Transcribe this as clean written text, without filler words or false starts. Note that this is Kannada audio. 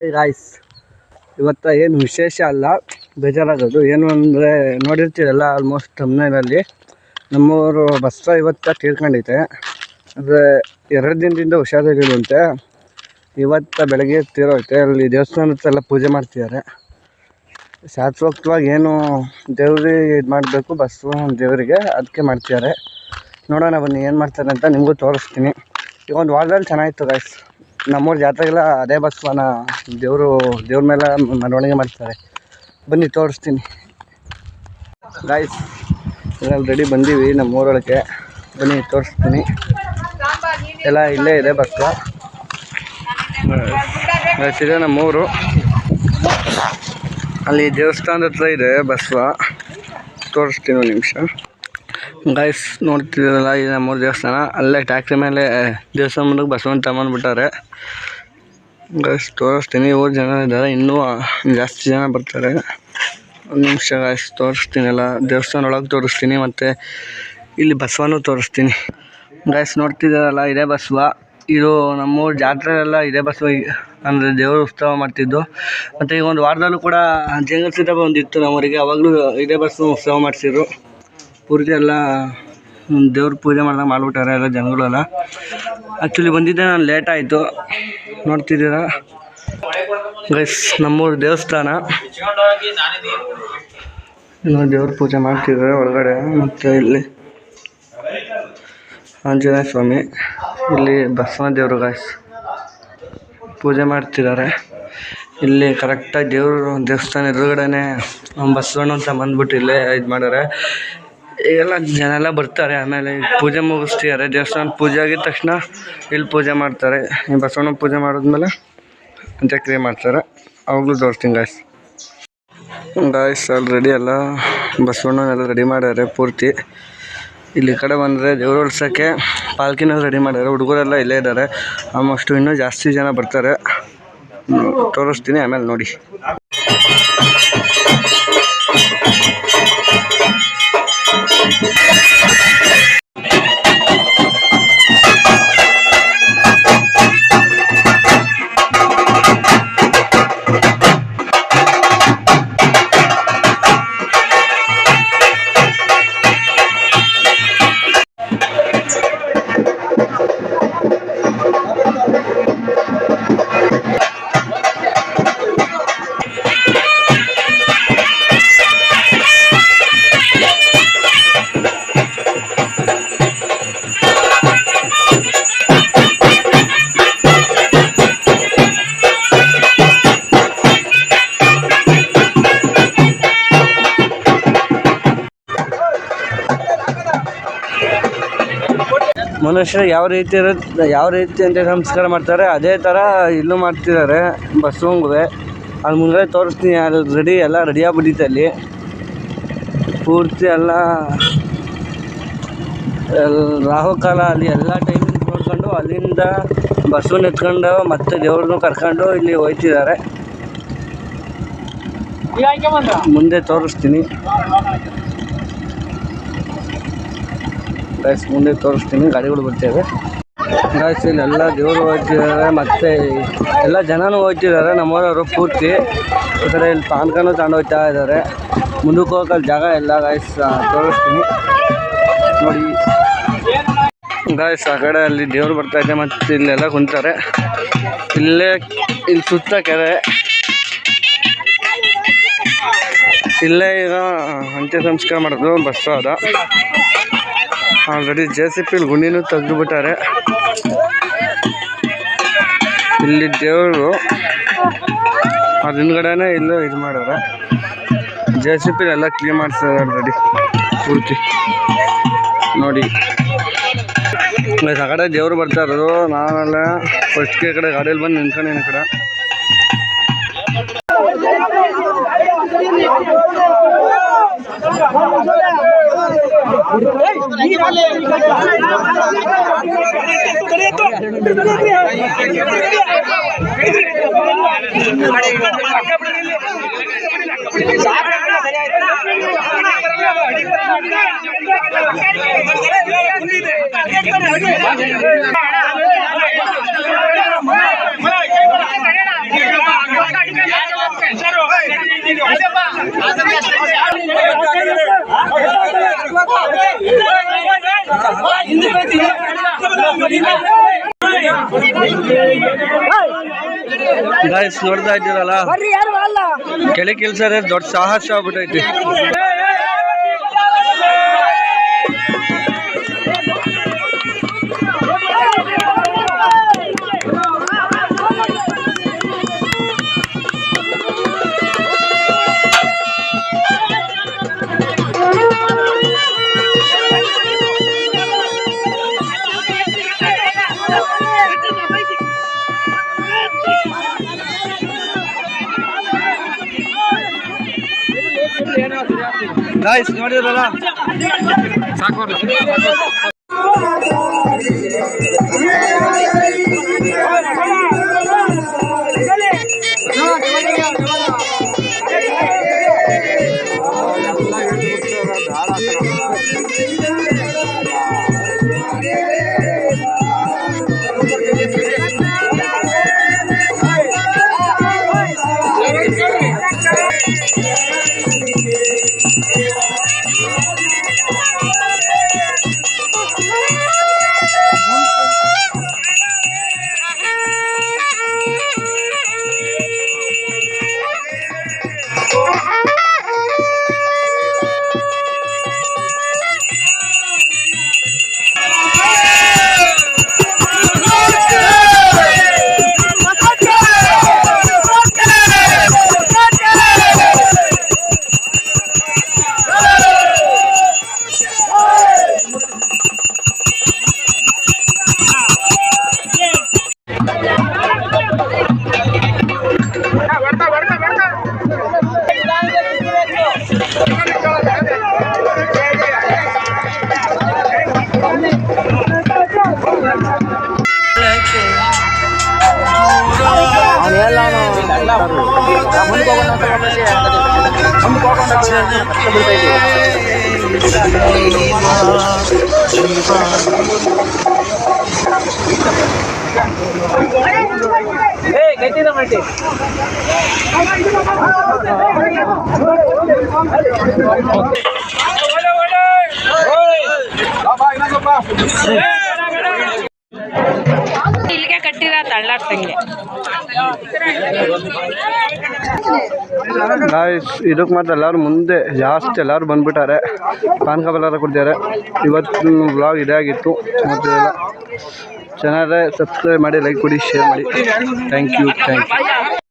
ಗಾಯ್ಸ್, ಇವತ್ತು ಏನು ವಿಶೇಷ ಅಲ್ಲ, ಬೇಜಾರಾಗೋದು ಏನು ಅಂದರೆ ನೋಡಿರ್ತೀರಲ್ಲ ಆಲ್ಮೋಸ್ಟ್ ಥಂಬ್ನೇಲಲ್ಲಿ ನಮ್ಮೂರು ಬಸ್ಸ ಇವತ್ತು ತೀರ್ಕೊಂಡೈತೆ. ಅಂದರೆ 2 ದಿನದಿಂದ ಹುಷಾರಿರಲಿಲ್ಲಂತೆ. ಇವತ್ತು ಬೆಳಗ್ಗೆ ತೀರೋಯ್ತೆ. ಅಲ್ಲಿ ದೇವಸ್ಥಾನದೆಲ್ಲ ಪೂಜೆ ಮಾಡ್ತಿದ್ದಾರೆ. ಶಾಸ್ತ್ರೋಕ್ತವಾಗಿ ಏನು ದೇವ್ರಿಗೆ ಇದು ಮಾಡಬೇಕು ಬಸವ ದೇವರಿಗೆ, ಅದಕ್ಕೆ ಮಾಡ್ತಿದ್ದಾರೆ. ನೋಡೋಣ ಬನ್ನಿ ಏನು ಮಾಡ್ತಾರೆ ಅಂತ ನಿಮಗೂ ತೋರಿಸ್ತೀನಿ. ಈಗ ಒಂದು ವಾರದಲ್ಲಿ ಚೆನ್ನಾಗಿತ್ತು ಗಾಯ್ಸ್. ನಮ್ಮೂರ ಜಾತ್ರೆಗೆಲ್ಲ ಅದೇ ಬಸವನ ದೇವ್ರ ಮೇಲೆ ಮೆರವಣಿಗೆ ಮಾಡ್ತಾರೆ. ಬನ್ನಿ ತೋರಿಸ್ತೀನಿ ಗಾಯ್ಸ್. ಆಲ್ರೆಡಿ ಬಂದೀವಿ ನಮ್ಮೂರೊಳಗೆ. ಬನ್ನಿ ತೋರಿಸ್ತೀನಿ. ಎಲ್ಲ ಇಲ್ಲೇ ಇದೆ ಬಸವ. ಇದೆ ನಮ್ಮೂರು. ಅಲ್ಲಿ ದೇವಸ್ಥಾನದ ಹತ್ರ ಇದೆ ಬಸವ. ತೋರಿಸ್ತೀನಿ ಒಂದು ನಿಮಿಷ ಗಾಯ್ಸ್. ನೋಡ್ತಿದ್ದೀರಲ್ಲ, ಇದು ನಮ್ಮೂರು ದೇವಸ್ಥಾನ. ಅಲ್ಲೇ ಟ್ಯಾಕ್ಟ್ರಿ ಮೇಲೆ ದೇವಸ್ಥಾನ ಮುಂದಕ್ಕೆ ಬಸವನ ತಗೊಂಡ್ಬಿಟ್ಟಾರೆ ಗಾಯ್ಸ್. ತೋರಿಸ್ತೀನಿ. ಊರು ಜನ ಇದ್ದಾರೆ, ಇನ್ನೂ ಜಾಸ್ತಿ ಜನ ಬರ್ತಾರೆ. ಒಂದು ನಿಮಿಷ ಗಾಯ್ಸ್, ತೋರಿಸ್ತೀನಿ. ಎಲ್ಲ ದೇವಸ್ಥಾನ ಒಳಗೆ ತೋರಿಸ್ತೀನಿ, ಮತ್ತು ಇಲ್ಲಿ ಬಸವನೂ ತೋರಿಸ್ತೀನಿ ಗಾಯ್ಸ್. ನೋಡ್ತಿದ್ದಾರಲ್ಲ, ಇದೇ ಬಸವ. ಇದು ನಮ್ಮೂರು ಜಾತ್ರೆ ಎಲ್ಲ ಇದೇ ಬಸವ ಅಂದರೆ ದೇವರು ಉತ್ಸವ ಮಾಡ್ತಿದ್ದು. ಮತ್ತು ಈಗ ಒಂದು ವಾರದಲ್ಲೂ ಕೂಡ ಜಂಗಲ್ ಸೀತಾಪ ಒಂದಿತ್ತು ನಮ್ಮೂರಿಗೆ, ಅವಾಗಲೂ ಇದೇ ಬಸವ ಉತ್ಸವ ಮಾಡಿಸಿದ್ರು. ಪೂರ್ತಿ ಎಲ್ಲ ದೇವ್ರ ಪೂಜೆ ಮಾಡ್ಬಿಟ್ಟಾರೆ ಎಲ್ಲ ಜನಗಳೆಲ್ಲ. ಆ್ಯಕ್ಚುಲಿ ಬಂದಿದ್ದೆ ನಾನು ಲೇಟ್ ಆಯಿತು. ನೋಡ್ತಿದ್ದೀರಾ ಗೈಸ್, ನಮ್ಮೂರು ದೇವಸ್ಥಾನ. ಇನ್ನು ದೇವ್ರ ಪೂಜೆ ಮಾಡ್ತಿದ್ದಾರೆ ಒಳಗಡೆ. ಮತ್ತು ಇಲ್ಲಿ ಆಂಜನೇಯ ಸ್ವಾಮಿ, ಇಲ್ಲಿ ಬಸವ ದೇವರು ಗೈಸ್ ಪೂಜೆ ಮಾಡ್ತಿದ್ದಾರೆ. ಇಲ್ಲಿ ಕರೆಕ್ಟಾಗಿ ದೇವಸ್ಥಾನ ಎದುರುಗಡೆನೇ ಬಸವಣ್ಣ ಅಂತ ಬಂದ್ಬಿಟ್ಟು ಇಲ್ಲೇ ಇದು ಮಾಡ್ಯಾರೆ. ಈಗೆಲ್ಲ ಜನ ಎಲ್ಲ ಬರ್ತಾರೆ. ಆಮೇಲೆ ಪೂಜೆ ಮುಗಿಸ್ತಿದ್ದಾರೆ. ದೇವಸ್ಥಾನ ಪೂಜೆ ಆಗಿದ ತಕ್ಷಣ ಇಲ್ಲಿ ಪೂಜೆ ಮಾಡ್ತಾರೆ. ಈ ಬಸವಣ್ಣ ಪೂಜೆ ಮಾಡಿದ್ಮೇಲೆ ಅಂತ್ಯಕ್ರಿಯೆ ಮಾಡ್ತಾರೆ. ಅವಾಗಲೂ ತೋರಿಸ್ತೀನಿ ಗಾಯ್ಸ್. ಆಲ್ರೆಡಿ ಎಲ್ಲ ಬಸವಣ್ಣನೆಲ್ಲ ರೆಡಿ ಮಾಡ್ಯಾರೆ ಪೂರ್ತಿ. ಇಲ್ಲಿ ಕಡೆ ಬಂದರೆ ದೇವ್ರು ಉಳ್ಸೋಕ್ಕೆ ಪಾಲ್ಕಿನ ರೆಡಿ ಮಾಡ್ಯಾರೆ. ಹುಡುಗರೆಲ್ಲ ಇಲ್ಲೇ ಇದ್ದಾರೆ. ಆಲ್ಮೋಸ್ಟು ಇನ್ನೂ ಜಾಸ್ತಿ ಜನ ಬರ್ತಾರೆ. ತೋರಿಸ್ತೀನಿ, ಆಮೇಲೆ ನೋಡಿ. ಮನುಷ್ಯರು ಯಾವ ರೀತಿ ಅಂತ ಸಂಸ್ಕಾರ ಮಾಡ್ತಾರೆ, ಅದೇ ಥರ ಇಲ್ಲೂ ಮಾಡ್ತಿದ್ದಾರೆ ಬಸವಂಗೆ. ಅಲ್ಲಿ ಮುಂದೆ ತೋರಿಸ್ತೀನಿ. ಅಲ್ಲಿ ಎಲ್ಲ ರೆಡಿಯಾಗ್ಬಿಟ್ಟಿತ್ತು. ಅಲ್ಲಿ ಪೂರ್ತಿ ಎಲ್ಲ ರಾಹುಕಾಲ ಅಲ್ಲಿ ಎಲ್ಲ ಟೈಮಿಂಗ್ ನೋಡ್ಕೊಂಡು ಅಲ್ಲಿಂದ ಬಸವನ್ನ ಎತ್ಕೊಂಡು ಮತ್ತೆ ದೇವ್ರನ್ನೂ ಕರ್ಕೊಂಡು ಇಲ್ಲಿ ಹೋಯ್ತಿದ್ದಾರೆ. ಮುಂದೆ ತೋರಿಸ್ತೀನಿ ಗಾಯ್ಸ್, ಮುಂದೆ ತೋರಿಸ್ತೀನಿ. ಗಾಡಿಗಳು ಬರ್ತೇವೆ ಗಾಯ್ಸ್. ಇಲ್ಲೆಲ್ಲ ದೇವರು ಹೋಗ್ತಿದ್ದಾರೆ, ಮತ್ತು ಎಲ್ಲ ಜನನೂ ಹೋಗ್ತಿದ್ದಾರೆ ನಮ್ಮೂರವರು ಪೂರ್ತಿ. ಈ ಕಡೆ ಇಲ್ಲಿ ಪಾನ್ಕನೂ ತಗೊಂಡೋಗ್ತಾ ಇದ್ದಾರೆ. ಮುಂದಕ್ಕೆ ಹೋಗಕ್ಕೆ ಜಾಗ ಎಲ್ಲ ಗಾಯ್ಸ್. ತೋರಿಸ್ತೀನಿ ನೋಡಿ ಗಾಯ್ಸ್. ಆ ಕಡೆ ಅಲ್ಲಿ ದೇವ್ರು ಬರ್ತಾಯಿದೆ, ಮತ್ತು ಇಲ್ಲೆಲ್ಲ ಕುಂತಾರೆ. ಇಲ್ಲಿ ಸುತ್ತ ಕೆರೆ. ಇಲ್ಲೇ ಈಗ ಅಂತ್ಯ ಸಂಸ್ಕಾರ ಮಾಡೋದು ಬಸ್ಸು ಅದ. Already JCB ಗುಂಡಿನೂ ತೆಗೆದುಬಿಟ್ಟಾರೆ. ಇಲ್ಲಿ ದೇವರು ಅದ್ರ ಹಿಂದ್ಗಡೆನೇ ಇಲ್ಲೂ ಇದು ಮಾಡ್ಯಾರ. JCB ಎಲ್ಲ ಕ್ಲೀನ್ ಮಾಡ್ತಾರೆ ಆಲ್ರೆಡಿ ಪೂರ್ತಿ ನೋಡಿ. ಆ ಕಡೆ ದೇವ್ರು ಬರ್ತಾ ಇರೋದು. ನಾನೆಲ್ಲ ಫಸ್ಟ್ಗೆ ಈ ಕಡೆ ಗಾಡಿಯಲ್ಲಿ ಬಂದು ನಿಂತ್ಕೊಂಡು ಈ ಕಡೆ ಗಾಯ್ಸ್ ನೋಡ್ತಾ ಇದ್ದೀರಲ್ಲ, ಕೆಳಗೆ ಕೆಲ್ಸರೆ ದೊಡ್ಡ ಸಾಹಸ ಆಗ್ಬಿಟ್ಟೈತಿ. ಗಾಯ್ಸ್ ನೋಡಿದ್ರಲ್ಲ, ಸಾಕು. ಇಲ್ಲಿಗೆ ಕಟ್ಟಿರ ತಳ್ಳಾಡ್ತಂಗೆ. ಗಾಯ್ಸ್ ಇದಕ್ಕೆ ಮಾತ್ರ ಎಲ್ಲರೂ ಮುಂದೆ ಜಾಸ್ತಿ ಎಲ್ಲರೂ ಬಂದ್ಬಿಟ್ಟಾರೆ, ಪಾನ್ಕಾಬೆಲ್ಲ ಕೊಡ್ತಾರೆ. ಇವತ್ತಿನ ವ್ಲಾಗ್ ಇದೇ ಆಗಿತ್ತು. ಮತ್ತು ಚೆನ್ನಾಗಿ ಸಬ್ಸ್ಕ್ರೈಬ್ ಮಾಡಿ, ಲೈಕ್ ಕೊಡಿ, ಶೇರ್ ಮಾಡಿ. Thank you.